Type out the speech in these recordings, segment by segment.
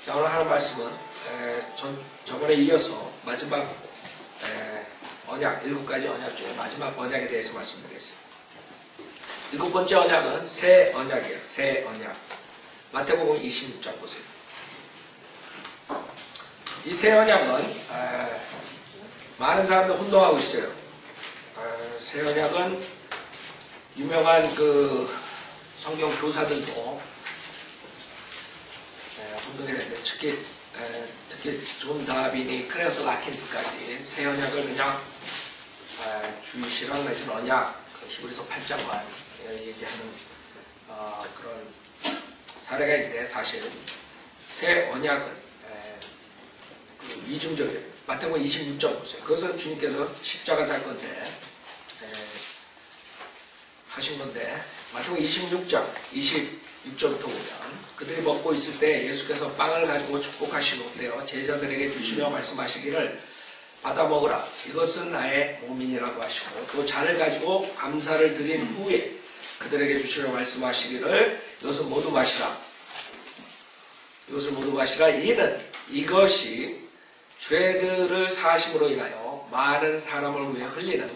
자, 오늘 하는 말씀은 저번에 이어서 마지막 언약, 7가지 언약 중에 마지막 언약에 대해서 말씀드리겠습니다. 7번째 언약은 새 언약이에요. 새 언약. 마태복음 26장 보세요. 이 새 언약은 많은 사람들 혼동하고 있어요. 새 언약은 유명한 그 성경 교사들도 혼동했는데 특히 존 다빈이 크레어스 라킨스까지 새 언약을 그냥 주의시랑 맺은 언약, 히브리서 8장만 얘기하는 그런 사례가 있는데, 사실 새 언약은 이중적이에요. 마태복음 26장 보세요. 그것은 주님께서 십자가 살 건데 하신 건데, 마태복음 26장 26절부터 보면 그들이 먹고 있을 때 예수께서 빵을 가지고 축복하시고 그래요 제자들에게 주시며 말씀하시기를 받아 먹으라, 이것은 나의 몸이니라고 하시고, 또 잔을 가지고 감사를 드린 후에 그들에게 주시며 말씀하시기를 이것을 모두 마시라, 이것을 모두 마시라, 이것이 죄들을 사심으로 인하여 많은 사람을 위해 흘리는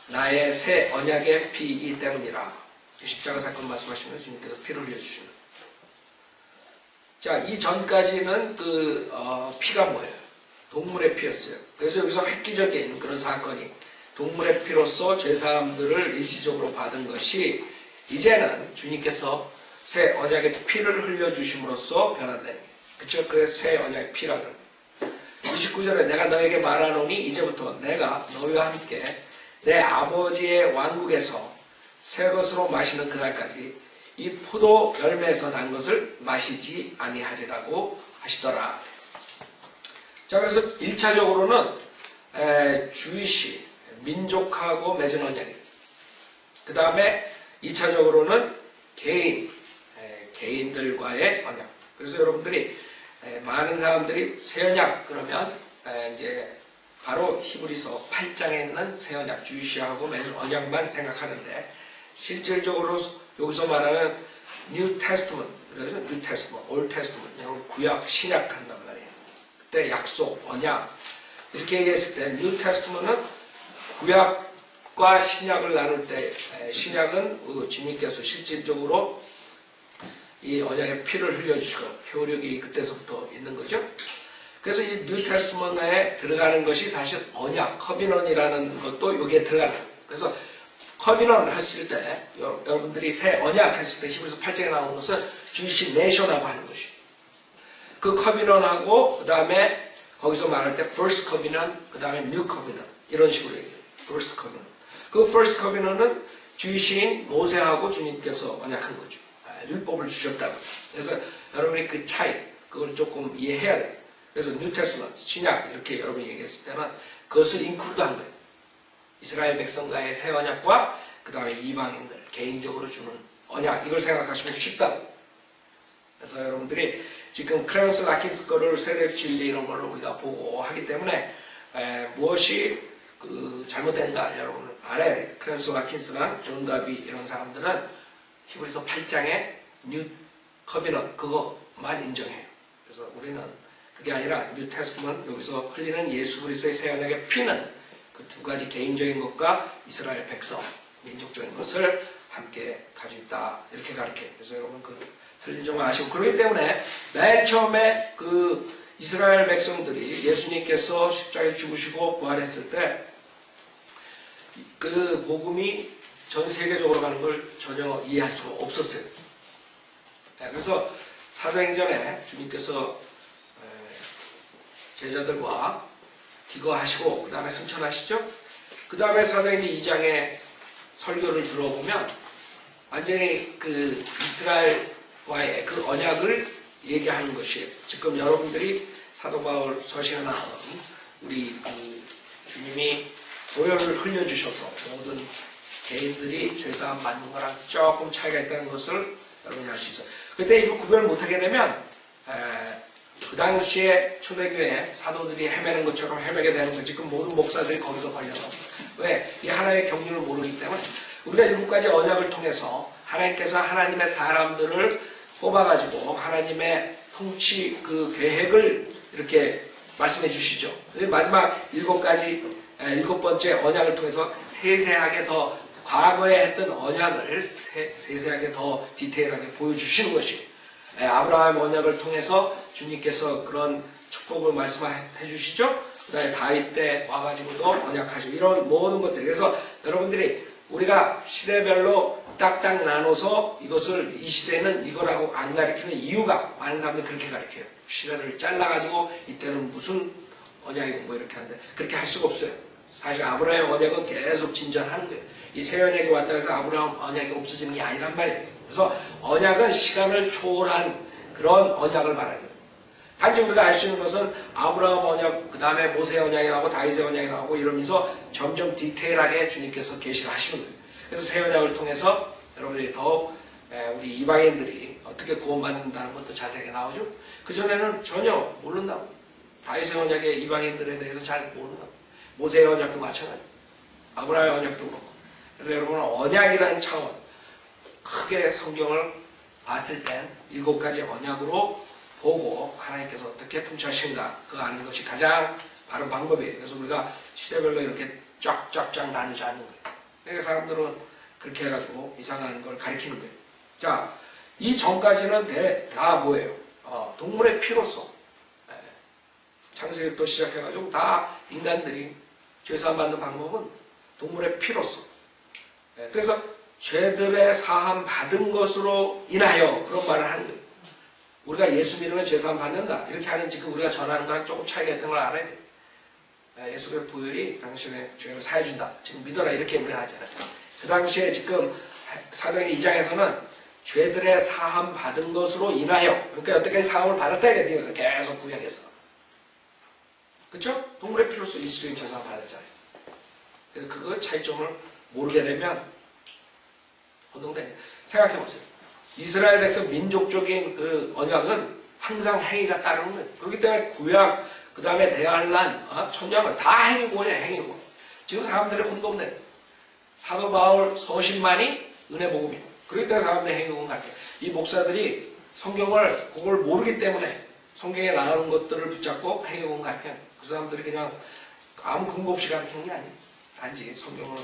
나의 새 언약의 피이기 때문이라. 십자가 사건 말씀하시면 주님께서 피를 흘려주시는. 자, 이 전까지는 피가 뭐예요? 동물의 피였어요. 그래서 여기서 획기적인 그런 사건이 동물의 피로서 죄사함들을 일시적으로 받은 것이 이제는 주님께서 새 언약의 피를 흘려주심으로써 변화된, 그쵸? 그 새 언약의 피라는. 29절에 내가 너에게 말하노니 이제부터 내가 너희와 함께 내 아버지의 왕국에서 새 것으로 마시는 그날까지 이 포도 열매에서 난 것을 마시지 아니하리라고 하시더라. 자, 그래서 1차적으로는 주이시, 민족하고 맺은 언약이에요. 그 다음에 2차적으로는 개인들과의 언약. 그래서 여러분들이 많은 사람들이 새 언약 그러면 이제 바로 히브리서 8장에 있는 새 언약, 주이시하고 맺은 언약만 생각하는데, 실질적으로 여기서 말하는 New Testament, New Testament, Old Testament, 구약, 신약 한단 말이에요. 그때 약속, 언약 이렇게 얘기했을 때 New Testament은 구약과 신약을 나눌 때, 신약은 주님께서 실질적으로 이 언약의 피를 흘려주시고 효력이 그때서부터 있는 거죠. 그래서 이 New Testament에 들어가는 것이 사실 언약, 커비넌이라는 것도 여기에 들어가는 거예요. 그래서 커비넌 했을 때, 여러분들이 새 언약 했을 때 히브리서 8장에 나오는 것은 주이시 네이션하고 하는 것이에요. 그 커비넌하고 그 다음에 거기서 말할 때 first covenant, 그 다음에 new covenant 이런 식으로 얘기해요. first covenant. 그 first covenant은 주이시인 모세하고 주님께서 언약한 거죠. 율법을 주셨다고. 그래서 여러분이 그 차이, 그걸 조금 이해해야 돼요. 그래서 뉴 테스트먼트, 신약 이렇게 여러분이 얘기했을 때는 그것을 인클루드한 거예요. 이스라엘 백성과의 새 언약과 그 다음에 이방인들 개인적으로 주는 언약, 이걸 생각하시면 쉽다고. 그래서 여러분들이 지금 크레어스 라킨스 거를 세력 진리 이런 걸 우리가 보고 하기 때문에 무엇이 잘못된가 여러분은 알아야 돼요. 크레어스 라킨스나 존 다비 이런 사람들은 히브리서 8장의 뉴 커비넌 그것만 인정해요. 그래서 우리는 그게 아니라 뉴 테스트먼트, 여기서 흘리는 예수 그리스도의 새 언약의 피는 그 두 가지 개인적인 것과 이스라엘 백성, 민족적인 것을 함께 가지고 있다. 이렇게 가르쳐요. 그래서 여러분 틀린 점을 아시고, 그렇기 때문에 맨 처음에 그 이스라엘 백성들이 예수님께서 십자가에 죽으시고 부활했을 때 그 복음이 전 세계적으로 가는 걸 전혀 이해할 수가 없었어요. 그래서 사도행전에 주님께서 제자들과 기거하시고 그 다음에 승천하시죠. 그 다음에 사도행전 2장의 설교를 들어보면 완전히 그 이스라엘과의 그 언약을 얘기하는 것이에요. 지금 여러분들이 사도 바울 서신에 나온 우리 주님이 보혈을 흘려주셔서 모든 개인들이 죄사함 받는 거랑 조금 차이가 있다는 것을 여러분이 알 수 있어요. 그때 이거 구별을 못하게 되면 그 당시에 초대교회 사도들이 헤매는 것처럼 헤매게 되는 거지. 지금 모든 목사들이 거기서 걸려서. 왜? 이 하나님의 경륜을 모르기 때문에. 우리가 7가지 언약을 통해서 하나님께서 하나님의 사람들을 뽑아가지고 하나님의 통치 그 계획을 이렇게 말씀해 주시죠. 마지막 7번째 언약을 통해서 세세하게 더 과거에 했던 언약을 세세하게 더 디테일하게 보여주시는 것이 아브라함 언약을 통해서 주님께서 그런 축복을 말씀해 주시죠. 그 다음에 다윗 때 와가지고도 언약하시고 이런 모든 것들. 그래서 여러분들이 우리가 시대별로 딱딱 나눠서 이것을 이 시대는 이거라고 안 가르치는 이유가 많은 사람들이 그렇게 가르쳐요. 시대를 잘라가지고 이때는 무슨 언약이고 뭐 이렇게 하는데 그렇게 할 수가 없어요. 사실 아브라함 언약은 계속 진전하는 거예요. 이 새 언약이 왔다 해서 아브라함 언약이 없어지는 게 아니란 말이에요. 그래서 언약은 시간을 초월한 그런 언약을 말하는 거예요. 단지 우리가 알 수 있는 것은 아브라함 언약, 그 다음에 모세 언약이 나오고 다윗의 언약이 나오고 이러면서 점점 디테일하게 주님께서 계시를 하시는 거예요. 그래서 새 언약을 통해서 여러분들이 더욱 우리 이방인들이 어떻게 구원받는다는 것도 자세하게 나오죠. 그전에는 전혀 모른다고. 다윗의 언약의 이방인들에 대해서 잘 모른다고. 모세의 언약도 마찬가지. 아브라함의 언약도 그렇고. 그래서 여러분은 언약이라는 차원, 크게 성경을 봤을 땐 7가지 언약으로 보고 하나님께서 어떻게 통치하신가 그거 아는 것이 가장 바른 방법이에요. 그래서 우리가 시대별로 이렇게 쫙쫙쫙 나누지 않는 거예요. 그러니까 사람들은 그렇게 해가지고 이상한 걸 가리키는 거예요. 자, 이 전까지는 다 뭐예요? 동물의 피로서 창세기부터 시작해가지고 다 인간들이 죄사함 받는 방법은 동물의 피로서. 그래서 죄들의 사함 받은 것으로 인하여 그런 말을 하는 거예요. 우리가 예수 믿으면 죄사함 받는다. 이렇게 하는 지금 우리가 전하는 거랑 조금 차이가 있던 걸 알아야 돼요. 예수의 보혈이 당신의 죄를 사해준다. 지금 믿어라. 이렇게 우리가 하잖아요. 그 당시에 지금 사도행전 2장에서는 죄들의 사함 받은 것으로 인하여, 그러니까 여태까지 사함을 받았다 이거예요. 계속 구약에서. 그렇죠? 동물의 피로서 이스라엘 죄사함 받았잖아요. 그래서 그 차이점을 모르게 되면 혼동되니까. 생각해보세요. 이스라엘 백성 민족적인 그 언약은 항상 행위가 따르는 거예요. 그렇기 때문에 구약, 그 다음에 대한란, 천년은 다 행위구원이에요. 행위구원. 지금 사람들이 혼동돼요. 사도 바울 서신만이 은혜복음이에요. 그렇기 때문에 사람들이 행위구원 같아요. 이 목사들이 성경을 그걸 모르기 때문에 성경에 나오는 것들을 붙잡고 행위구원 같아요. 그 사람들이 그냥 아무 근거 없이 가르치는 게 아니에요. 단지 성경을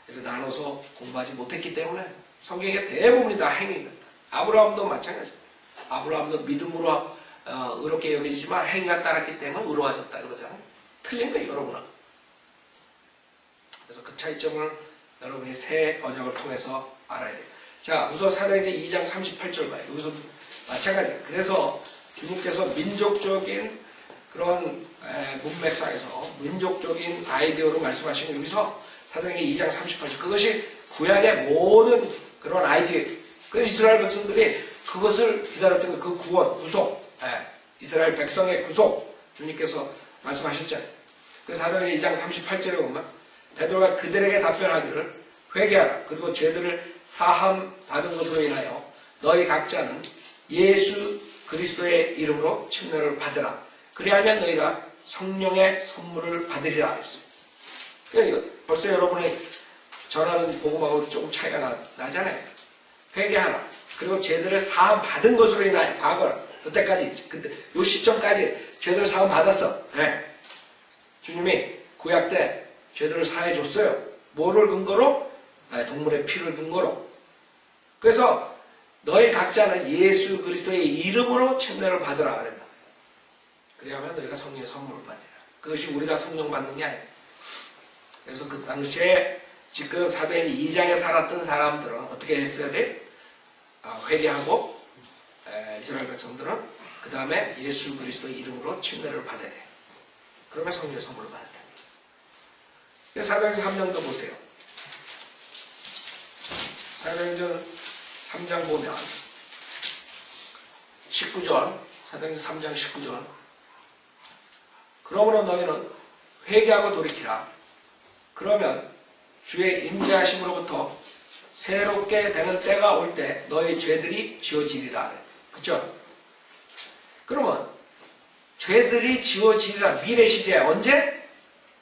이렇게 나눠서 공부하지 못했기 때문에 성경의 대부분이 다 행위입니다. 아브라함도 마찬가지입니다. 아브라함도 믿음으로 의롭게 여겨지지만 행위가 따랐기 때문에 의로워졌다 그러잖아요. 틀린 거예요, 여러분은. 그래서 그 차이점을 여러분이 새 언약을 통해서 알아야 돼요. 자, 우선 사도행전 2장 38절 봐요. 여기서도 마찬가지예요. 그래서 주님께서 민족적인 그런 문맥상에서 민족적인 아이디어로 말씀하시는 여기서 사도행전 2장 38절 그것이 구약의 모든 그런 아이디어. 그 이스라엘 백성들이 그것을 기다렸던 그 구원, 구속, 이스라엘 백성의 구속 주님께서 말씀하셨잖아요. 그래서 사도행전 2장 38절에 보면 베드로가 그들에게 답변하기를 회개하라. 그리고 죄들을 사함 받은 것으로 인하여 너희 각자는 예수 그리스도의 이름으로 침례를 받으라. 그리하면 너희가 성령의 선물을 받으리라 했어요. 그러니까 벌써 여러분이 전하는 복음하고 조금 차이가 나잖아요. 회개하라. 그리고 죄들을 사함 받은 것으로 인하여 과거 그때까지 그때 요 시점까지 죄들을 사함 받았어. 네. 주님이 구약 때 죄들을 사해 줬어요. 뭐를 근거로? 동물의 피를 근거로. 그래서 너희 각자는 예수 그리스도의 이름으로 침례를 받으라 그랬다. 그래야만 너희가 성령의 선물을 받으라. 그것이 우리가 성령 받는 게 아니에요. 그래서 그 당시에 지금 사도행전 2장에 살았던 사람들은 어떻게 했어야 돼? 회개하고 이스라엘 백성들은 그 다음에 예수 그리스도의 이름으로 침례를 받아야 돼. 그러면 성령의 선물을 받았다. 사도행전 3장도 보세요. 사도행전 3장 보면 19절, 사도행전 3장 19절. 그러므로 너희는 회개하고 돌이키라. 그러면 주의 임재하심으로부터 새롭게 되는 때가 올 때 너희 죄들이 지워지리라. 그렇죠? 그러면 죄들이 지워지리라. 미래 시제 언제?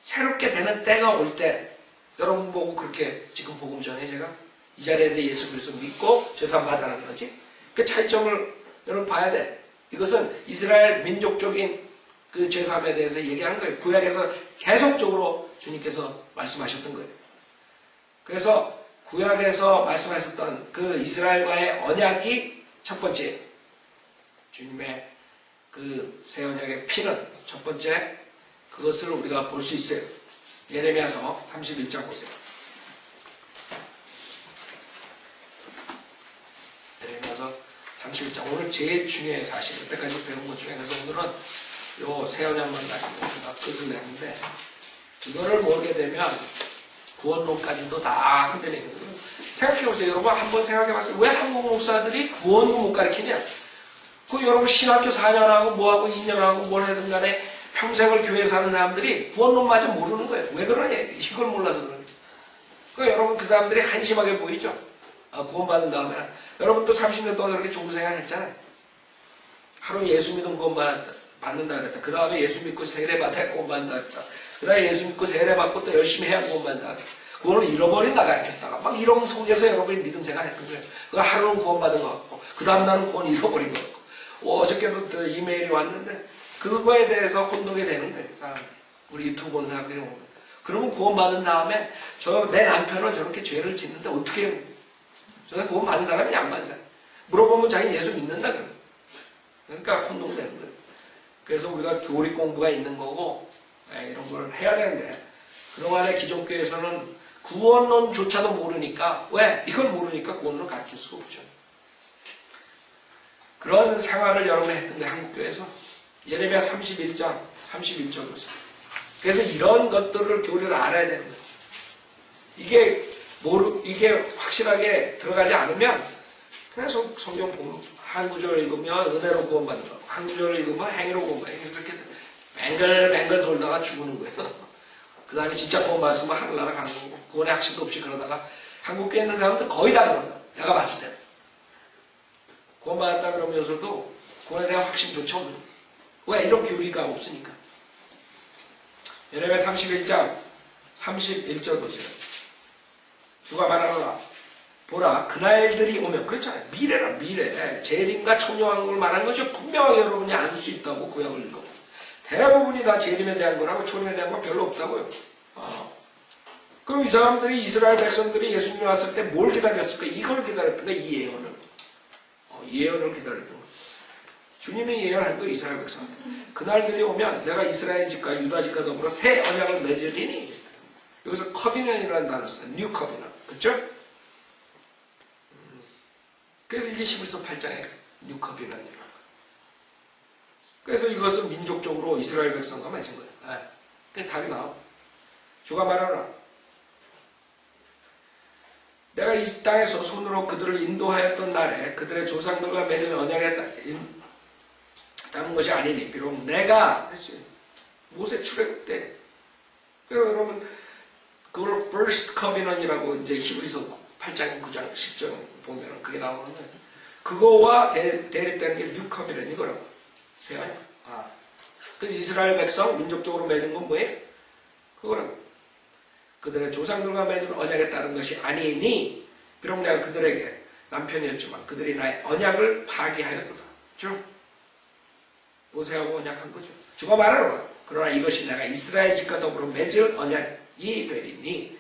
새롭게 되는 때가 올 때. 여러분 보고 그렇게 지금 복음 전에 제가 이 자리에서 예수 그리스도 믿고 죄사함 받으라는 거지. 그 차이점을 여러분 봐야 돼. 이것은 이스라엘 민족적인 그 제3에 대해서 얘기하는 거예요. 구약에서 계속적으로 주님께서 말씀하셨던 거예요. 그래서 구약에서 말씀하셨던 그 이스라엘과의 언약이 첫 번째, 주님의 그 새 언약의 피는 첫 번째, 그것을 우리가 볼 수 있어요. 예레미야서 31장 보세요. 예레미야서 31장. 오늘 제일 중요해요, 사실. 여태까지 배운 것 중에서 오늘은 요 새 언약만 가지고 우리가 끝을 내는데, 이거를 모르게 되면 구원론까지도 다 흔들리는 거예요. 생각해보세요. 여러분 한번 생각해봤어요. 왜 한국 목사들이 구원론 못 가르치냐? 그 여러분 신학교 4년하고 뭐하고 2년하고 뭘 하든 간에 평생을 교회 사는 사람들이 구원론마저 모르는 거예요. 왜 그러냐? 이걸 몰라서 그러냐. 그 여러분 그 사람들이 한심하게 보이죠? 구원받은 다음에. 여러분도 30년 동안 그렇게 좋은 생활 했잖아요. 하루 예수 믿으면 구원받는다 그랬다. 그 다음에 예수 믿고 세례받아야 구원받는다 그랬다. 그 다음에 예수 믿고 세례받고 또 열심히 해야 구원받는다. 구원을 잃어버린다 가르쳤다가 막 이런 속에서 여러분이 믿음 생활 했던 거예요. 그 하루는 구원받은 것 같고 그 다음 날은 구원 잃어버린 것 같고 어저께도 이메일이 왔는데 그거에 대해서 혼동이 되는 거예요. 우리 유튜브 본 사람들이 오면. 그러면 구원받은 다음에 내 남편은 저렇게 죄를 짓는데 어떻게 해요? 저는 구원받은 사람이 안 받은 사람. 물어보면 자기는 예수 믿는다 그래요. 그러니까 혼동되는 거예요. 그래서 우리가 교리 공부가 있는 거고 이런 걸 해야 되는데 그동안에 기존 교회에서는 구원론조차도 모르니까 왜? 이걸 모르니까 구원론을 가르칠 수가 없죠. 그런 생활을 여러분이 했던 게 한국교회에서 예레미야 31장 31절 보세요. 그래서 이런 것들을 교리를 알아야 되는 거예요. 이게 확실하게 들어가지 않으면 계속 성경 보면 한 구절 읽으면 은혜로 구원받는 거고 한 구절 읽으면 행위로 구원받는 거고 이렇게 뱅글뱅글 돌다가 죽는 거예요. 그 다음에 진짜 구원 받았으면 하늘나라 가는 거고 구원의 확신도 없이 그러다가 한국교회 있는 사람들 거의 다 그런다. 내가 봤을 때 구원 받았다 그러면서도 구원에 대한 확신조차 없는 거예요. 왜? 이런 교리가 없으니까. 예레미야 31장 31절 보세요. 누가 말하노라 보라 그날들이 오면 그렇잖아요. 미래라 미래. 재림과 초림왕국을 말하는 것이 분명하게 여러분이 알 수 있다고 구약을 읽어. 대부분이 다 재림에 대한 거라고 초림에 대한 건 별로 없다고요. 그럼 이 사람들이 이스라엘 백성들이 예수님이 왔을 때 뭘 기다렸을까? 이걸 기다렸던 거야. 이 예언을. 이 예언을 기다렸던 거야. 주님이 예언한 거예요. 이스라엘 백성들. 그날들이 오면 내가 이스라엘 집과 유다 집과 더불어 새 언약을 맺으리니 여기서 커비넌이라는 단어를 써요. 뉴 커비넌. 그렇죠? 그래서 이게 히브리서 8장에 뉴 커비넌이라고. 그래서 이것은 민족적으로 이스라엘 백성과 맺은 거예요. 그게 답이 나와. 주가 말하라. 내가 이 땅에서 손으로 그들을 인도하였던 날에 그들의 조상들과 맺은 언약에 따른 것이 아니니 비록 내가 했어요. 모세 출애굽 때. 그래서 여러분 그걸 first covenant이라고 이제 히브리서 8장, 9장, 10장 보면 그게 나오는데 그거와 대립되는 게 new covenant 이거라고. 그 이스라엘 백성 민족적으로 맺은 건 뭐예요? 그거라고. 그들의 조상들과 맺은 언약에 따른 것이 아니니 비록 내가 그들에게 남편이었지만 그들이 나의 언약을 파기하였도다. 쭉 모세하고 언약한 거죠. 주가 말하노라. 그러나 이것이 내가 이스라엘 집과 더불어 맺을 언약이 되리니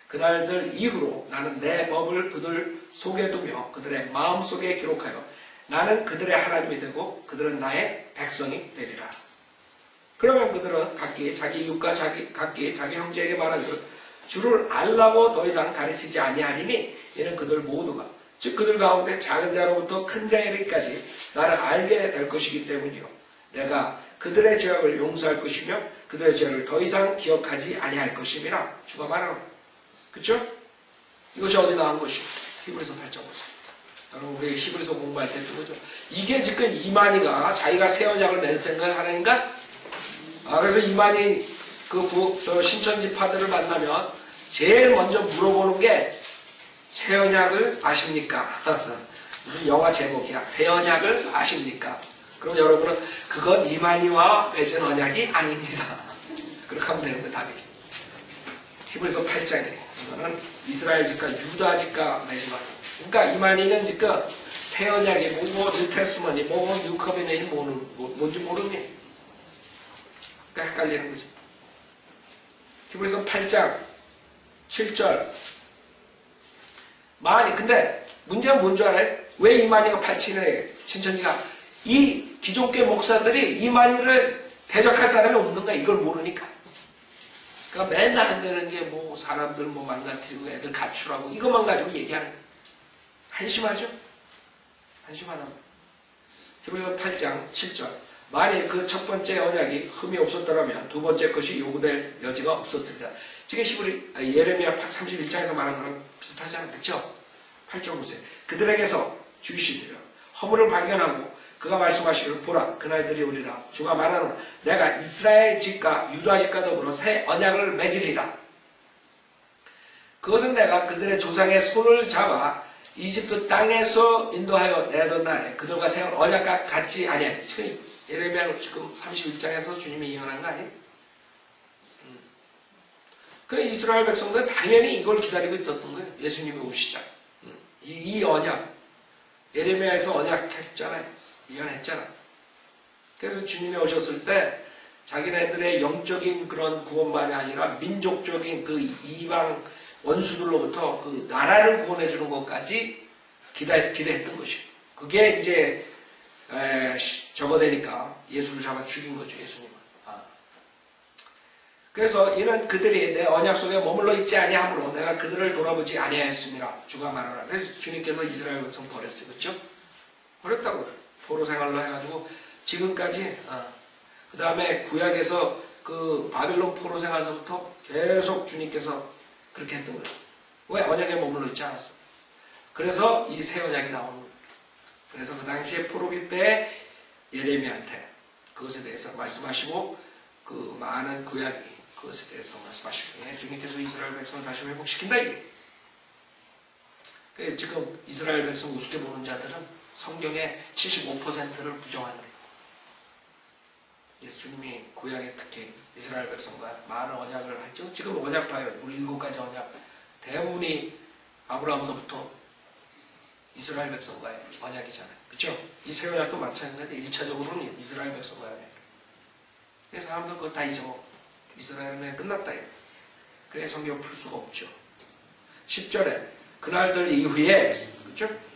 그날들 이후로 나는 내 법을 그들 속에 두며 그들의 마음속에 기록하여 나는 그들의 하나님이 되고 그들은 나의 백성이 되리라. 그러면 그들은 각기 자기 이웃과 각기 자기 형제에게 말하기를 주를 알라고 더 이상 가르치지 아니하리니 이는 그들 모두가 즉 그들 가운데 작은 자로부터 큰 자에 이르기까지 나를 알게 될 것이기 때문이요 내가 그들의 죄악을 용서할 것이며 그들의 죄를 더 이상 기억하지 아니할 것임이라 주가 말하노라. 그렇죠? 이것이 어디 나온 것이요? 히브리서 8장 보세요. 여러분 우리 히브리서 공부할 때 했던 거죠. 이게 지금 이만희가 자기가 새 언약을 맺었던 걸 하나인가? 그래서 이만희 저 신천지파들을 만나면 제일 먼저 물어보는 게 새 언약을 아십니까? 무슨 영화 제목이야. 새 언약을 아십니까? 그럼 여러분은 그건 이만희와 맺은 언약이 아닙니다. 그렇게 하면 되는 거예요. 답이. 히브리서 8장에 이거는 이스라엘 집과 유다 집과 맺은 언약. 그러니까 이만희는 지금 새 언약이 뭐고 뉴테스먼이 뭐고 뉴커비넌이 뭔지 모르니 그러니까 헷갈리는 거지. 히브리서 8장 7절 마니 근데 문제는 뭔 줄 알아요? 왜 이만희가 8친을 신천지가 이 기존교 목사들이 이만희를 대적할 사람이 없는 거야. 이걸 모르니까. 그러니까 맨날 한다는 게 뭐 사람들 뭐 망가뜨리고 애들 가출하고 이것만 가지고 얘기하는 거야. 한심하죠? 한심하다. 히브리서 8장 7절 만일 그 첫 번째 언약이 흠이 없었더라면 두 번째 것이 요구될 여지가 없었습니다. 지금 예레미야 31장에서 말한 거랑 비슷하잖아요. 그렇죠? 8절 보세요. 그들에게서 주이시리라. 허물을 발견하고 그가 말씀하시기를 보라 그날들이 오리라. 주가 말하노라 내가 이스라엘 집과 유다 집과 더불어 새 언약을 맺으리라. 그것은 내가 그들의 조상의 손을 잡아 이집트 땅에서 인도하여 내던 날에 그들과 세운 언약과 같지 아니하니. 지금 예레미야 지금 31장에서 주님이 예언한 거 아니에요? 그래 이스라엘 백성들은 당연히 이걸 기다리고 있었던 거예요. 예수님이 오시자. 이 언약 예레미야에서 언약 했잖아요. 예언했잖아. 그래서 주님이 오셨을 때 자기네들의 영적인 그런 구원만이 아니라 민족적인 그 이방 원수들로부터 그 나라를 구원해 주는 것까지 기대했던 것이고 그게 이제 적어되니까 예수를 잡아 죽인 거죠. 예수님은. 그래서 이는 그들이 내 언약 속에 머물러 있지 아니하므로 내가 그들을 돌아보지 아니하였습니다. 주가 말하라. 그래서 주님께서 이스라엘 백성 버렸어요. 그렇죠? 버렸다고. 포로 생활로 해가지고 지금까지 그 다음에 구약에서 그 바빌론 포로 생활에서부터 계속 주님께서 그렇게 했던 거예요. 왜? 언약에 머물러 있지 않았어. 그래서 이 새 언약이 나오는 거예요. 그래서 그 당시에 포로기 때 예레미야한테 그것에 대해서 말씀하시고 그 많은 구약이 그것에 대해서 말씀하시고 주님께서 이스라엘 백성을 다시 회복시킨다 이게. 지금 이스라엘 백성 우습게 보는 자들은 성경의 75%를 부정하는 거예요. 예수님이 구약의 특히 이스라엘 백성과 많은 언약을 했죠. 지금 언약 봐요. 우리 7가지 언약 대부분이 아브라함서부터 이스라엘 백성과의 언약이잖아요. 그렇죠? 이 새 언약도 마찬가지예요. 1차적으로는 이스라엘 백성과의 언약. 그래서 사람들 그거 다 잊어먹고 이스라엘은 끝났다. 그래 성경 풀 수가 없죠. 10절에 그날들 이후에 그렇죠?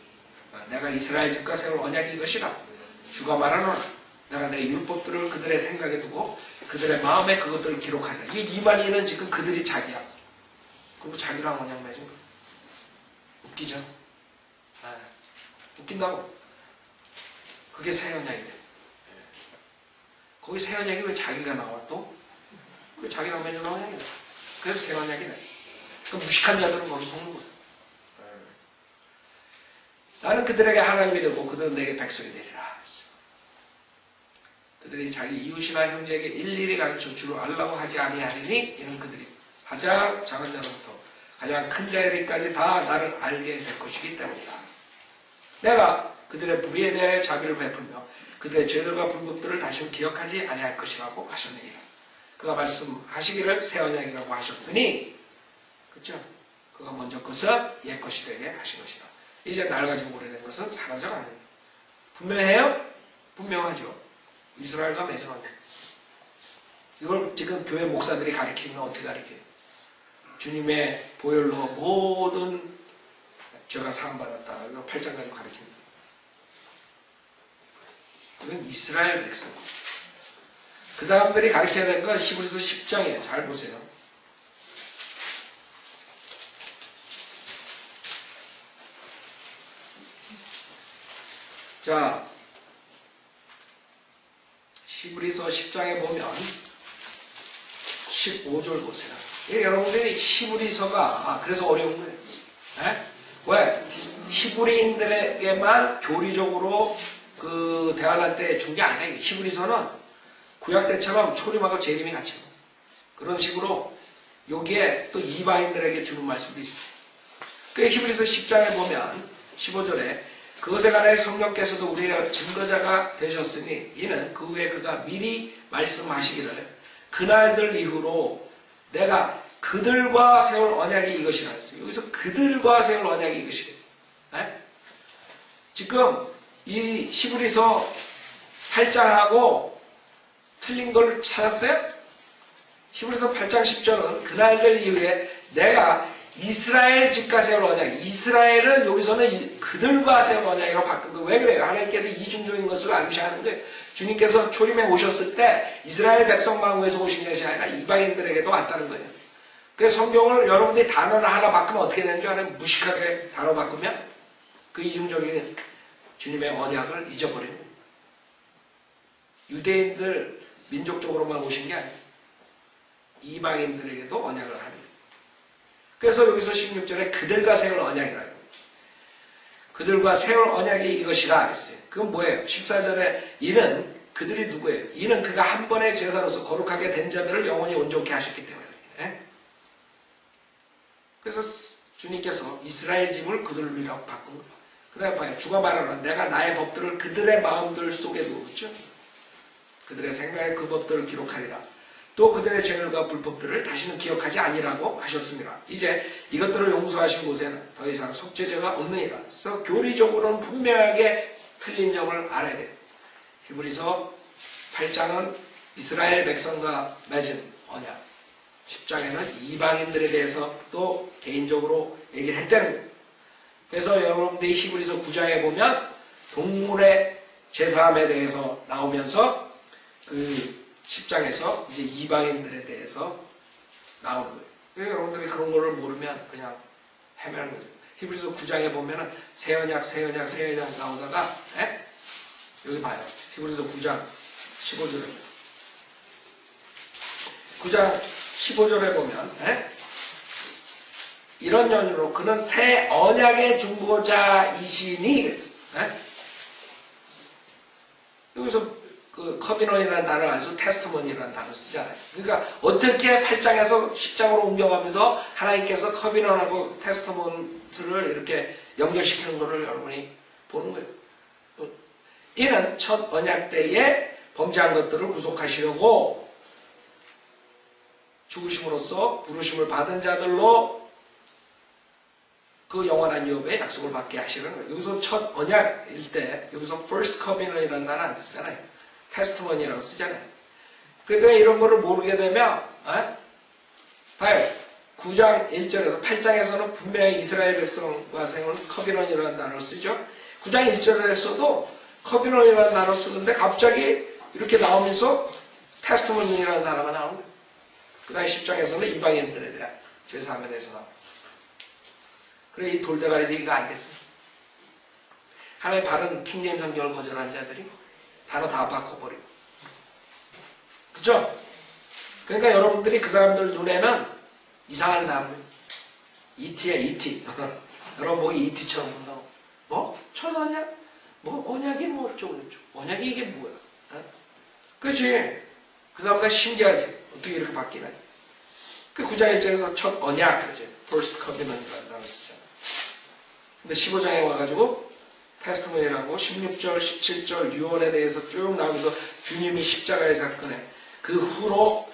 내가 이스라엘 집과 세울 언약이 이것이라. 주가 말하노라. 내가 내 율법들을 그들의 생각에 두고 그들의 마음에 그것들을 기록하리라. 이 이만희는 지금 그들이 자기야. 그리고 자기랑 언약 맺은 거. 웃기죠? 웃긴다고. 그게 새 언약이래. 거기 새 언약이 왜 자기가 나와 또? 그 자기랑 맺은 언약이래. 그래서 새 언약이래. 그 무식한 자들은 거기 속는 거야. 나는 그들에게 하나님이 되고 그들은 내게 백성이 되리라. 그들이 자기 이웃이나 형제에게 일일이 가르쳐 주로 알라고 하지 아니하리니 이는 그들이 가장 작은 자로부터 가장 큰 자에게까지 다 나를 알게 될 것이기 때문이다. 내가 그들의 불의에 대해 자비를 베풀며 그들의 죄들과 불법들을 다시는 기억하지 아니할 것이라고 하셨느니라. 그가 말씀하시기를 새 언약이라고 하셨으니 그렇죠? 그가 먼저 것은 옛 것이 되게 하신 것이라. 이제 낡아지고 오래된 것은 사라져가는 거예요. 분명해요? 분명하죠. 이스라엘과 맺은 언약. 이걸 지금 교회 목사들이 가르치면 어떻게 가르쳐요? 주님의 보혈로 모든 죄가 사함받았다. 이거 8장 가지고 가르칩니다. 이건 이스라엘 백성. 그 사람들이 가르쳐야 되는 건 히브리서 10장이에요. 잘 보세요. 자, 히브리서 10장에 보면 15절 보세요. 여러분들이 히브리서가 그래서 어려운 거예요. 에? 왜? 히브리인들에게만 교리적으로 그 대화할 때 준 게 아니라 히브리서는 구약 때처럼 초림하고 재림이 같이 그런 식으로 여기에 또 이방인들에게 주는 말씀도 있어요. 그 히브리서 10장에 보면 15절에 그것에 관하여 성령께서도 우리의 증거자가 되셨으니 이는 그 후에 그가 미리 말씀하시기를 그날들 이후로 내가 그들과 세울 언약이 이것이라 했어요. 여기서 그들과 세울 언약이 이것이래요. 네? 지금 이 히브리서 8장하고 틀린 걸 찾았어요? 히브리서 8장 10절은 그날들 이후에 내가 이스라엘 집과 세울 언약, 이스라엘은 여기서는 그들과 세울 언약이라고 바꾼 거예요. 왜 그래요? 하나님께서 이중적인 것을 암시하는데 주님께서 초림에 오셨을 때 이스라엘 백성만 위해서 오신 것이 아니라 이방인들에게도 왔다는 거예요. 그래서 성경을 여러분들이 단어를 하나 바꾸면 어떻게 되는 줄 알아요? 무식하게 단어 바꾸면 그 이중적인 주님의 언약을 잊어버리는 거예요. 유대인들 민족적으로만 오신 게 아니에요. 이방인들에게도 언약을 하는 거예요. 그래서 여기서 16절에 그들과 세울 언약이라고 해요. 그들과 세울 언약이 이것이라 그랬어요. 그건 뭐예요? 14절에 이는 그들이 누구예요? 이는 그가 한 번의 제사로서 거룩하게 된 자들을 영원히 온전케 하셨기 때문에. 그래서 주님께서 이스라엘 집을 그들이라고 바꾼 거예요. 그 다음에 봐요. 주가 말하노라 내가 나의 법들을 그들의 마음들 속에 두었죠. 그들의 생각에 그 법들을 기록하리라. 또 그들의 죄물과 불법들을 다시는 기억하지 아니라고 하셨습니다. 이제 이것들을 용서하신 곳에는 더 이상 속죄죄가 없느니라. 그래서 교리적으로는 분명하게 틀린 점을 알아야 돼요. 히브리서 8장은 이스라엘 백성과 맺은 언약, 10장에는 이방인들에 대해서 또 개인적으로 얘기를 했다는 거예요. 그래서 여러분들이 히브리서 9장에 보면 동물의 제사함에 대해서 나오면서 그 10장에서 이제 이방인들에 대해서 나오는 거예요. 그러니까 여러분들이 그런 거를 모르면 그냥 헤매는 거죠. 히브리서 9장에 보면은 새 언약 나오다가 여기 봐요. 히브리서 9장 15절에 9장 15절에 보면 이런 연유로 그는 새 언약의 중보자이시니 여기서 그 커비넌이라는 단어를 안 쓰고 테스트머니라는 단어를 쓰잖아요. 그러니까 어떻게 8장에서 10장으로 옮겨가면서 하나님께서 커비넌하고 테스트먼트를 이렇게 연결시키는 것을 여러분이 보는 거예요. 이는 첫 언약 때에 범죄한 것들을 구속하시려고 죽으심으로써 부르심을 받은 자들로 그 영원한 유업의 약속을 받게 하시는 거예요. 여기서 첫 언약일 때 여기서 first covenant이라는 단어 안 쓰잖아요. 테스트먼이라고 쓰잖아요. 그런데 이런 거를 모르게 되면 봐요. 9장 1절에서 8장에서는 분명히 이스라엘 백성과 세운 커비넌이라는 단어를 쓰죠. 9장 1절에서도 커비넌이라는 단어를 쓰는데 갑자기 이렇게 나오면서 테스트먼이라는 단어가 나오는 거예요. 그 다음에 10장에서는 이방인들에 대한 죄사함에 대해서 나옵니다. 그래 이 돌대가리들이 이거 알겠어요. 하나의 바른 킹제임 성경을 거절한 자들이 단어 다 바꿔버리고. 그죠? 그러니까 여러분들이 그 사람들 눈에는 이상한 사람들. ET야, ET. 여러분 보기 ET처럼 본다고. 뭐? 첫 언약? 뭐, 언약이 뭐 어쩌고저쩌고. 언약이 이게 뭐야? 그렇지? 그 사람들 신기하지? 어떻게 이렇게 바뀌나? 그 9장 1절에서 첫 언약, 그러지? First Covenant라는 단어를 쓰잖아. 근데 15장에 와가지고 테스트먼이라고 16절, 17절 유언에 대해서 쭉 나오면서 주님이 십자가의 사건에 그 후로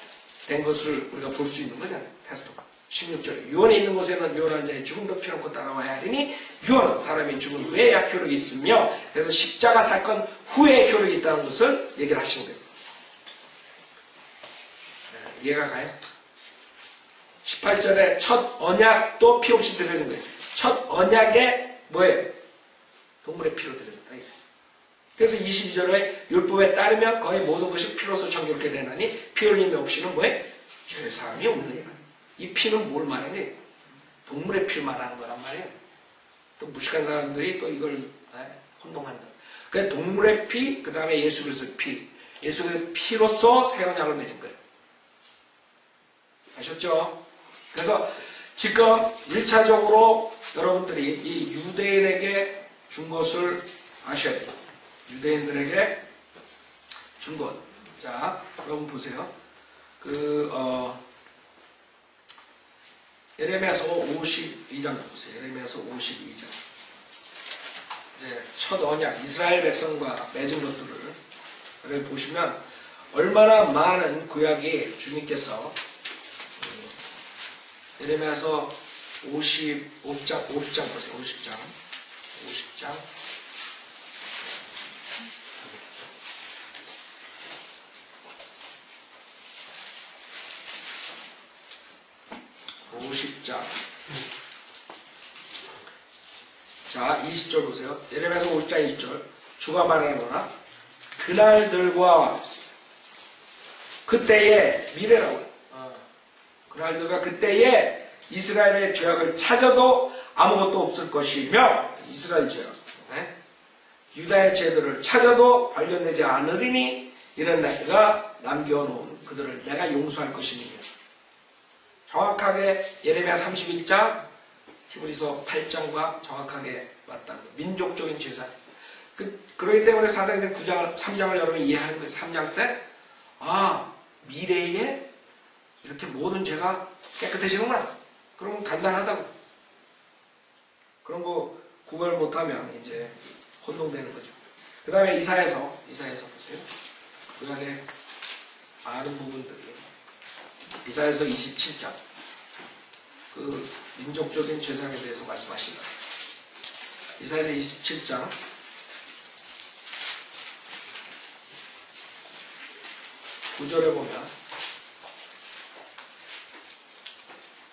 된 것을 우리가 볼 수 있는 거잖아요. 테스트먼. 16절에 유언에 있는 곳에는 유언한 자의 죽음도 피놓고 따라와야 하리니 유언은 사람이 죽은 후에 약효력이 있으며 그래서 십자가 사건 후에 효력이 있다는 것을 얘기를 하신 거예요. 이해가 가요? 18절에 첫 언약도 피 없이 드리는 거예요. 첫 언약에 뭐예요? 동물의 피로 드려졌다. 그래서 22절에 율법에 따르면 거의 모든 것이 피로서 정결케 되나니 피 흘림이 없이는 뭐예요? 죄사함이 없느니라. 이 피는 뭘 말하니? 동물의 피를 말하는 거란 말이에요. 또 무식한 사람들이 또 이걸 혼동한다. 그러니까 동물의 피, 그 다음에 예수 그리스도의 피. 예수 그리스도의 피로서 새 언약을 맺은 거예요. 아셨죠? 그래서 지금 1차적으로 여러분들이 이 유대인에게 준 것을 아셔야 돼요. 유대인들에게 준 것. 자, 여러분 보세요. 예레미야서 52장 보세요. 예레미야서 52장. 첫 언약, 이스라엘 백성과 맺은 것들을 보시면 얼마나 많은 구약이 주님께서 예레미야서 50장 보세요. 50장. 50장. 자, 20절 보세요. 예레미야서 50장 20절. 주가 말하노라. 그날들과 그때의 미래라고요. 그날들과 그때의 이스라엘의 죄악을 찾아도 아무것도 없을 것이며, 이스라엘 죄악, 유다의 죄들을 찾아도 발견되지 않으리니 이런 내가 남겨놓은 그들을 내가 용서할 것이니. 정확하게 예레미야 31장, 히브리서 8장과 정확하게 맞다는 거예요. 민족적인 제사. 그러기 때문에 사도행전 9장, 3장을 여러분이 이해하는 거예요. 3장 때, 미래에 이렇게 모든 죄가 깨끗해지는구나. 그러면 간단하다고. 그런 거 구별 못하면 이제 혼동되는 거죠. 그 다음에 이사야서 보세요. 구약에 많은 부분들이. 이사야서 27장. 그 민족적인 죄상에 대해서 말씀하신다. 이사야서 27장. 9절에 보면,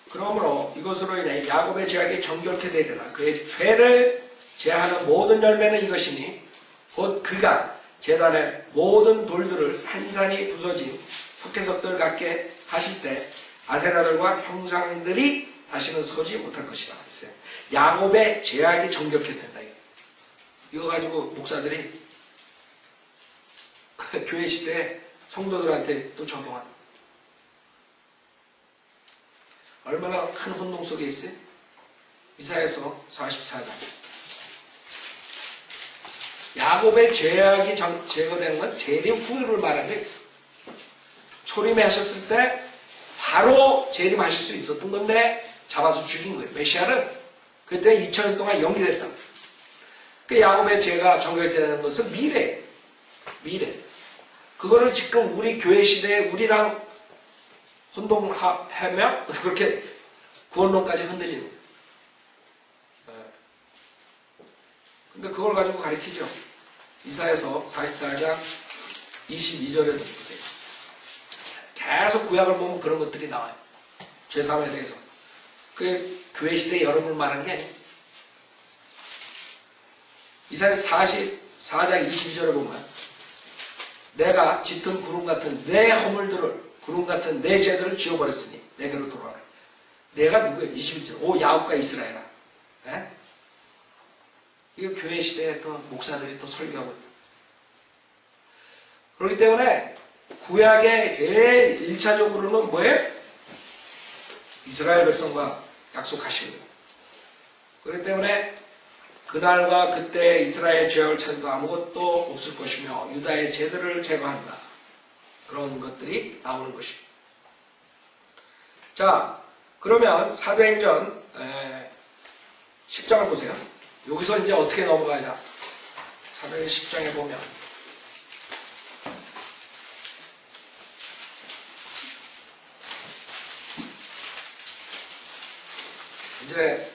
그러므로 이것으로 인해 야곱의 죄악이 정결케 되리라. 그의 죄를 제하는 모든 열매는 이것이니 곧 그가 제단의 모든 돌들을 산산이 부서진 석회석들 같게 하실 때 아세라들과 형상들이 다시는 서지 못할 것이다. 그랬어요. 야곱의 죄악이 정결케 된다. 이거 가지고 목사들이 교회 시대에 성도들한테 또 적용한다. 얼마나 큰 혼동 속에 있어요? 이사야서 44장. 야곱의 죄악이 제거되는 건 재림 후를 말하는데, 초림하셨을 때 바로 재림하실 수 있었던 건데 잡아서 죽인 거예요. 메시아는 그때 2000년 동안 연기됐다. 그 야곱의 죄가 정결되는 것은 미래. 그거를 지금 우리 교회 시대에 우리랑 혼동하며 그렇게 구원론까지 흔들리는 거예요. 근데 그걸 가지고 가리키죠. 이사야서 44장 22절에도 보세요. 계속 구약을 보면 그런 것들이 나와요. 죄사함에 대해서. 그 교회 시대 여러분을 말하는 게 아니에요. 이사야서 44장 22절에 보면 내가 짙은 구름 같은 내 허물들을 구름 같은 내 죄들을 지워버렸으니 내게로 돌아와라. 내가 누구예요? 21절. 오 야곱과 이스라엘아. 이거 교회 시대에 또 목사들이 또 설교하고 있다. 그렇기 때문에 구약의 제일 1차적으로는 뭐예요? 이스라엘 백성과 약속하신 거예요. 그렇기 때문에 그날과 그때 이스라엘 죄악을 찾아도 아무것도 없을 것이며 유다의 죄들을 제거한다. 그런 것들이 나오는 것이에요. 자, 그러면 사도행전 10장을 보세요. 여기서 이제 어떻게 넘어가냐. 사도행전 10장에 보면 이제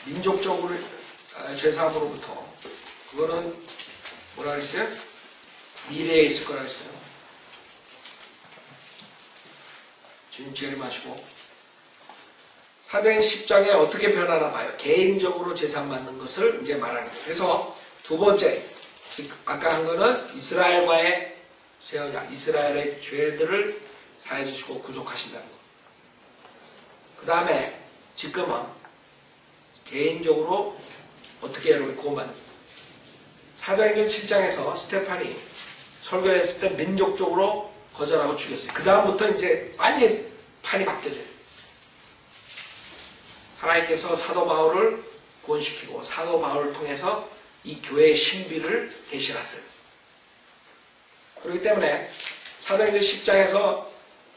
민족적으로 죄사함으로부터 그거는 뭐라 그랬어요? 미래에 있을 거라 했어요. 주님 재림하시고 사도행 10장에 어떻게 변하나 봐요. 개인적으로 제사함 받는 것을 이제 말하는 거예요. 그래서 두 번째, 아까 한 거는 이스라엘과의 새 언약, 이스라엘의 죄들을 사해 주시고 구속하신다는 거. 그 다음에 지금은 개인적으로 어떻게 여러분 구원받는 거예요. 사도행전 7장에서 스테판이 설교했을 때 민족적으로 거절하고 죽였어요. 그 다음부터 이제 완전히 판이 바뀌어져요. 하나님께서 사도 바울을 구원시키고 사도 바울을 통해서 이 교회의 신비를 계시하셨어요. 그렇기 때문에 사도행전 10장에서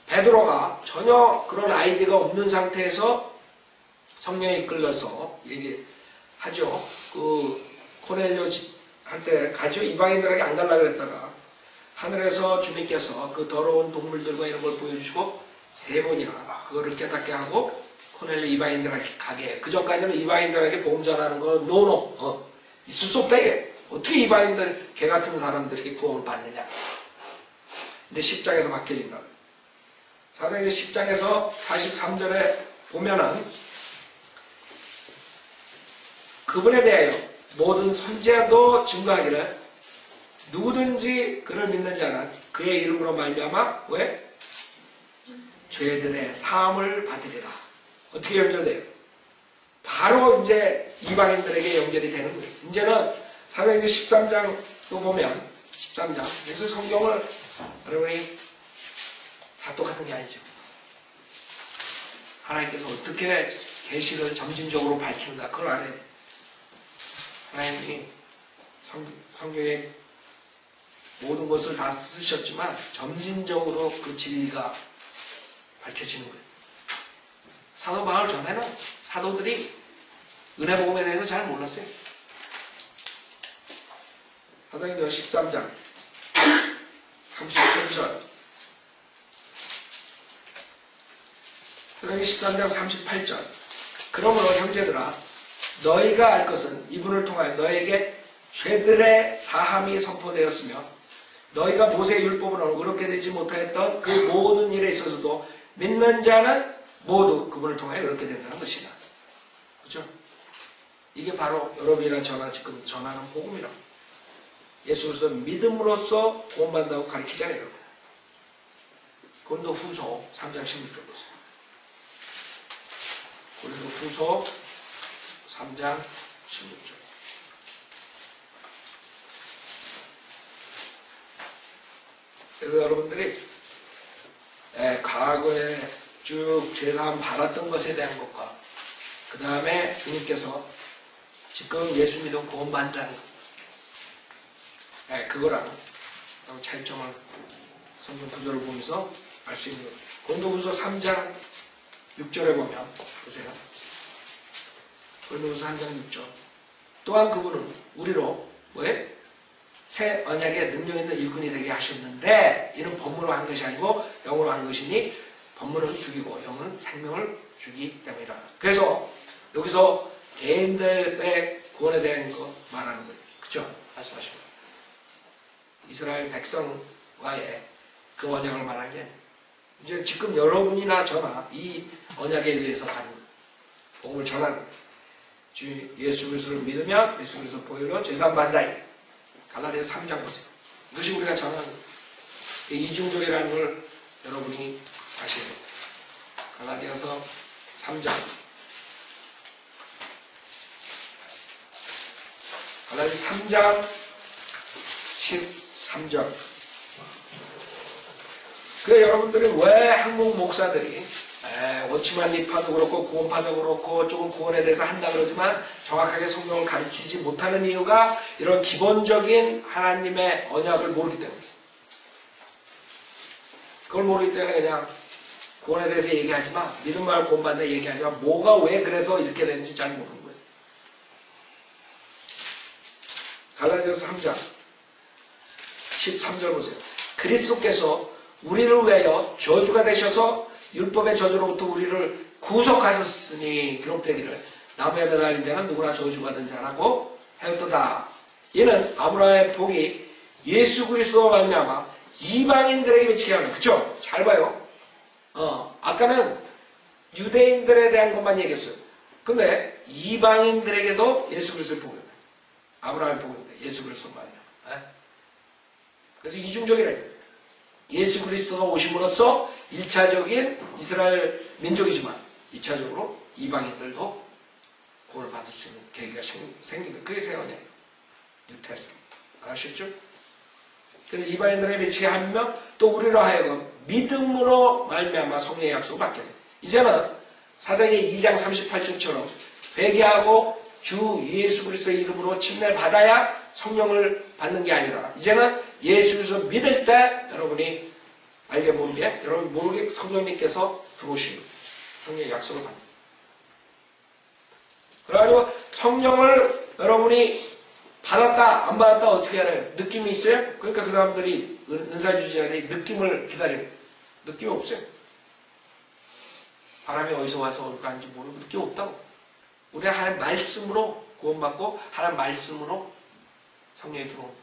베드로가 전혀 그런 아이디어가 없는 상태에서 성령에 이끌려서 얘기하죠. 그 코넬료한테 가죠. 이방인들에게 안 가려고 했다가 하늘에서 주님께서 그 더러운 동물들과 이런 걸 보여주시고 세 번이나 그거를 깨닫게 하고 코넬료 이방인들에게 가게 해요. 그전까지는 이방인들에게 복음 전하는 건 노노. 있을 수 없다 이게. 어떻게 이방인들 개 같은 사람들에게 구원을 받느냐. 근데 10장에서 바뀌어진다. 사도행전 10장에서 43절에 보면은 그분에 대하여 모든 선지자도 증거하기를 누구든지 그를 믿는 자는 그의 이름으로 말미암아 왜? 죄들의 사함을 받으리라. 어떻게 연결돼요? 바로 이제 이방인들에게 연결이 되는 거예요. 이제는 사도행전 13장도 보면 13장 그래서 성경을 여러분이 다 똑같은 게 아니죠. 하나님께서 어떻게 계시를 점진적으로 밝히는가 그걸 알아야 돼요. 하나님이 성경에 모든 것을 다 쓰셨지만 점진적으로 그 진리가 밝혀지는 거예요. 사도 바울 전에는 사도들이 은혜 복음에 대해서 잘 몰랐어요. 사도행전 13장 38절 사도행전 13장 38절 그러므로 형제들아 너희가 알 것은 이분을 통하여 너희에게 죄들의 사함이 선포되었으며 너희가 모세의 율법으로 의롭게 되지 못하였던 그 모든 일에 있어서도 믿는 자는 모두 그분을 통하여 의롭게 된다는 것이다. 그렇죠? 이게 바로 여러분이랑 지금 전하는 복음이라고. 예수 그리스도 믿음으로써 구원받는다고 가르치잖아요. 고린도 후서 3장 16절 보세요. 고린도 후서 3장 16절. 그래서 여러분들이 과거에 쭉 죄사함 받았던 것에 대한 것과 그 다음에 주님께서 지금 예수 믿음 구원받는다는 것 그거랑 차이점을 성경 구절을 보면서 알 수 있는 거예요. 고린도후서 3장 6절에 보면 보세요. 고린도후서 3장 6절 또한 그분은 우리로 뭐예요? 새 언약의 능력 있는 일꾼이 되게 하셨는데 이는 법무로 한 것이 아니고 영으로 한 것이니 법무는 죽이고 영은 생명을 주기 때문이라. 그래서 여기서 개인들의 구원에 대한 거 말하는 거예요. 그죠? 말씀하신 거예요. 이스라엘 백성과의 그 언약을 말한 게 이제 지금 여러분이나 저나 이 언약에 의해서 가는 복음을 전하는 주 예수 그리스도를 믿으면 예수 그리스도 보혈로 죄사함 받는다. 갈라디아서 3장 보세요. 이것이 우리가 전하는 이중적이라는 걸 여러분이 아셔야 돼요. 갈라디아서 3장 갈라디아서 3장 13절 그 여러분들이 왜 한국 목사들이 워치만 입파도 그렇고 구원파도 그렇고 조금 구원에 대해서 한다 그러지만 정확하게 성경을 가르치지 못하는 이유가 이런 기본적인 하나님의 언약을 모르기 때문에 그걸 모르기 때문에 그냥 구원에 대해서 얘기하지만 믿음 말고 구원받는다 얘기하지만 뭐가 왜 그래서 이렇게 되는지 잘 모르는 거예요. 갈라디아서 3장 13절 보세요. 그리스도께서 우리를 위하여 저주가 되셔서 율법의 저주로부터 우리를 구속하셨으니 기록되기를 나무에 매달린 자는 누구나 저주받은 자라고 하였도다. 이는 아브라함의 복이 예수 그리스도와 말미암아 이방인들에게 미치게 하는 그쵸? 잘 봐요. 아까는 유대인들에 대한 것만 얘기했어요. 근데 이방인들에게도 예수 그리스도의 복이 아브라함의 복인데 예수 그리스도 말이야. 그래서 이중적이래. 예수 그리스도가 오심으로써 1차적인 이스라엘 민족이지만 2차적으로 이방인들도 구원을 받을 수 있는 계기가 생긴 거예요. 그게 새 언약. 뉴테스트. 아셨죠? 그래서 이방인들에게 미치게 하면 또 우리로 하여금 믿음으로 말미암아 성령의 약속을 받게 돼요. 이제는 사도행전 2장 38절처럼 회개하고 주 예수 그리스도의 이름으로 침례를 받아야 성령을 받는 게 아니라 이제는 예수 그리스도 믿을 때 여러분이 알게 모르게 여러분 모르게 성령님께서 들어오시는 성령의 약속을 받는 그래가지고 성령을 여러분이 받았다 안 받았다 어떻게 알아요? 느낌이 있어요? 그러니까 그 사람들이 은사주지자들이 느낌을 기다려요. 느낌이 없어요. 바람이 어디서 와서 가는지 모르고 느낌 없다고. 우리가 하나님 말씀으로 구원받고 하나님 말씀으로 성령이 들어오고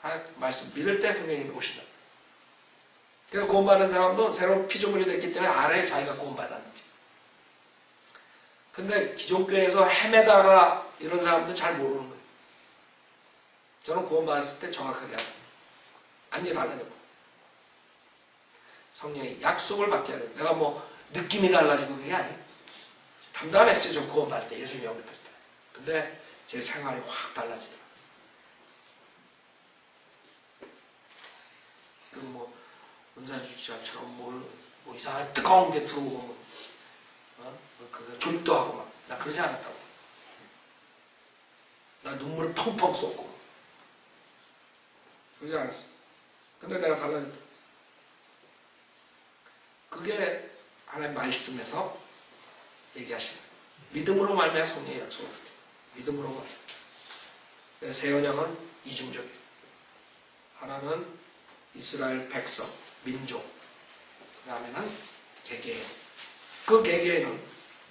하나님 말씀 믿을 때 성령님이 오신다. 그래서 구원받은 사람도 새로운 피조물이 됐기 때문에 알아요 자기가 구원받았는지. 근데 기존교회에서 헤매다가 이런 사람들 잘 모르는 거예요. 저는 구원받았을 때 정확하게 알아요. 완전히 달라졌고. 성령의 약속을 받게 하는. 내가 뭐 느낌이 달라지고 그게 아니에요. 담담했어요. 저 구원받을 때, 예수님 영접했을 때. 근데 제 생활이 확 달라지더라고요. 그 뭐 은사주시자처럼 뭐 이상한 뜨거운 게 들어오고 그거 졸도하고 막 나 그러지 않았다고. 나 눈물을 펑펑 쏟고 그러지 않았어. 근데 내가 달라졌다. 그게 하나님 말씀에서 얘기하시는 거예요. 믿음으로 말미암아 성령의 약속을 믿음으로 말미암아. 새 언약은 이중적이에요. 하나는 이스라엘 백성, 민족, 그 다음에는 개개인. 그 개개인은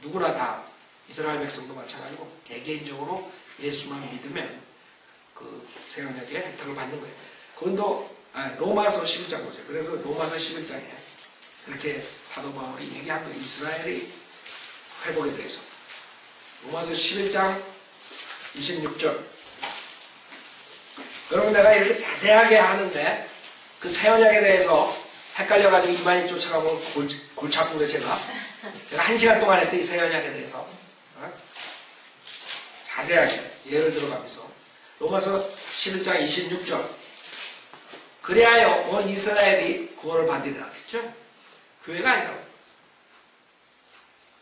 누구나 다 이스라엘 백성도 마찬가지고 개개인적으로 예수만 믿으면 그 새 언약의 혜택을 받는 거예요. 그건도 로마서 11장 보세요. 그래서 로마서 11장에 그렇게 사도 바울이 얘기한 거 이스라엘이 회복에 대해서 로마서 11장 26절. 여러분 내가 이렇게 자세하게 하는데 그 새 언약에 대해서 헷갈려가지고 이만희 쫓아가고 골치 아픈 거예요. 제가 1시간 동안 했어요. 이 새 언약에 대해서 자세하게 예를 들어가면서 로마서 11장 26절. 그리하여 온 이스라엘이 구원을 받으리라 그랬죠? 교회가 아니라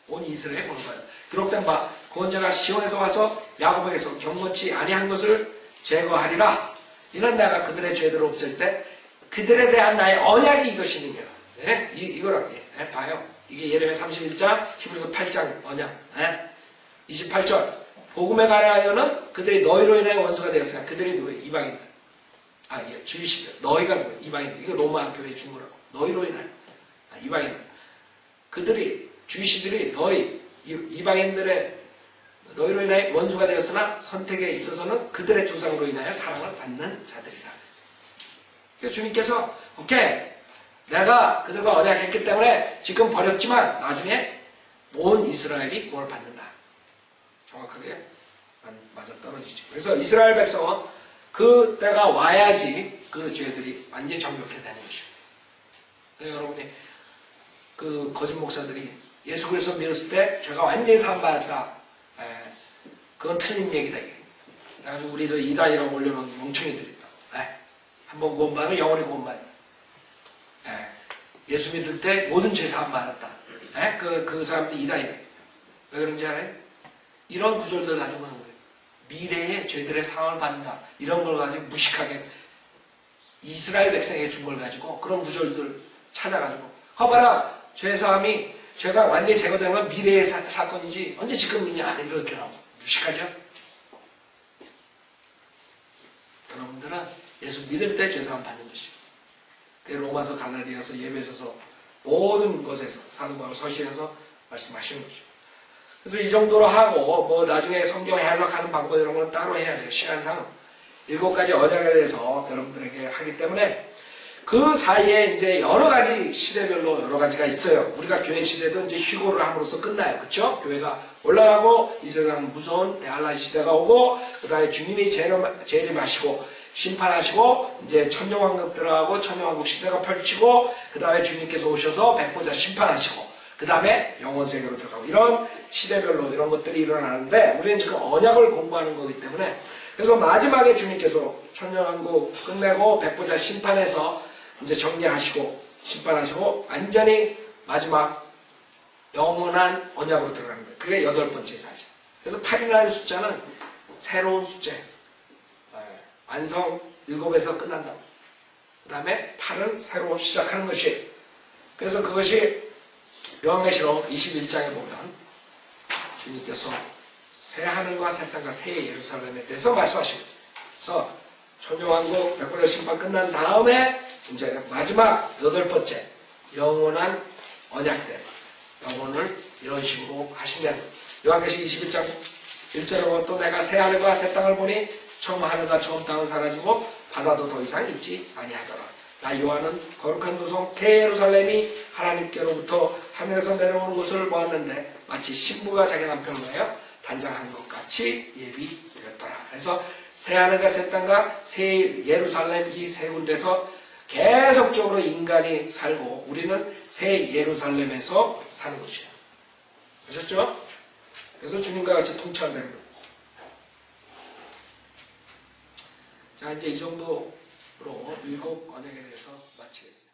온 이스라엘이 구원을 받으리라. 기록된 바 구원자가 시온에서 와서 야곱에게서 경건치 아니한 것을 제거하리라. 이는 내가 그들의 죄들을 없앨 때 그들에 대한 나의 언약이 이것이니라. 네? 이거라고. 네? 봐요. 이게 예레미야 31장, 히브리서 8장 언약. 네? 28절. 복음에 관하여는 그들이 너희로 인하여 원수가 되었으나 그들이 누구예요? 이방인들. 예, 주이시들. 너희가 누구예요? 이방인들. 이거 로마 교회에 준 거라고. 너희로 인하여. 이방인들. 그들이, 주이시들이 너희, 이방인들의 너희로 인하여 원수가 되었으나 선택에 있어서는 그들의 조상으로 인하여 사랑을 받는 자들이라 그랬어요. 그래서 주님께서 오케이 내가 그들과 언약했기 때문에 지금 버렸지만 나중에 온 이스라엘이 구원을 받는다. 정확하게 맞아떨어지죠. 그래서 이스라엘 백성은 그 때가 와야지 그 죄들이 완전히 정결케 되는 것이에요. 여러분이 그 거짓 목사들이 예수 그리스도 믿었을 때 죄가 완전히 사함받았다. 그건 틀린 얘기다. 그래가지고 우리들 이단이라고 올려놓은 멍청이들이 있다. 한번 구원받으면 영원히 구원받아. 예수 믿을 때 모든 죄 사함받았다. 그 사람들이 이단이다. 왜 그런지 알아요? 이런 구절들 가지고 하는 거예요. 미래에 죄들의 상을 받는다. 이런 걸 가지고 무식하게 이스라엘 백성에게 준 걸 가지고 그런 구절들 찾아가지고 봐봐라. 죄사함이 죄가 완전히 제거되는 건 미래의 사건이지 언제 지금이냐 이렇게 하고 무식하죠? 여러분들은 예수 믿을 때 죄사함 받는 것이에요. 로마서 갈라디아서 예배서서 모든 것에서 사도 바울 서신에서 말씀하시는 거죠. 그래서 이 정도로 하고 뭐 나중에 성경 해석하는 방법 이런 건 따로 해야 돼요. 시간상 7가지 언약에 대해서 여러분들에게 하기 때문에 그 사이에 이제 여러 가지 시대별로 여러 가지가 있어요. 우리가 교회 시대도 이제 휴고를 함으로써 끝나요. 그렇죠? 교회가 올라가고 이 세상 무서운 대한란 시대가 오고 그 다음에 주님이 재림하시고 심판하시고 이제 천년왕국 들어가고 천년왕국 시대가 펼치고 그 다음에 주님께서 오셔서 백보자 심판하시고 그 다음에 영원세계로 들어가고 이런 시대별로 이런 것들이 일어나는데 우리는 지금 언약을 공부하는 거기 때문에 그래서 마지막에 주님께서 천년왕국 끝내고 백보자 심판해서 이제 정리하시고 심판하시고 완전히 마지막 영원한 언약으로 들어가는 거예요. 그게 8번째 사실. 그래서 8이라는 숫자는 새로운 숫자예요. 완성 7에서 끝난다. 그 다음에 8은 새로 시작하는 것이에요. 그래서 그것이 요한계시록 21장에 보면 주님께서 새 하늘과 새 땅과 새 예루살렘에 대해서 말씀하시고 그래서 천년왕국 백보자 심판 끝난 다음에 이제 마지막 8번째 영원한 언약대 영혼을 이런 식으로 하신다는 요한계시록 21장 1절에 보면 또 내가 새 하늘과 새 땅을 보니 처음 하늘과 처음 땅은 사라지고 바다도 더 이상 있지 아니하더라. 나 요한은 거룩한 도성 새 예루살렘이 하나님께로부터 하늘에서 내려오는 것을 보았는데 마치 신부가 자기 남편을 위하여 단장한 것 같이 예비되었더라. 그래서 새하늘과 새 땅과 새 예루살렘 이 세 군데서 계속적으로 인간이 살고 우리는 새 예루살렘에서 사는 것이에요. 아셨죠? 그래서 주님과 같이 통치한다는 거예요. 자, 이제 이 정도로 7 언약에 대해서 마치겠습니다.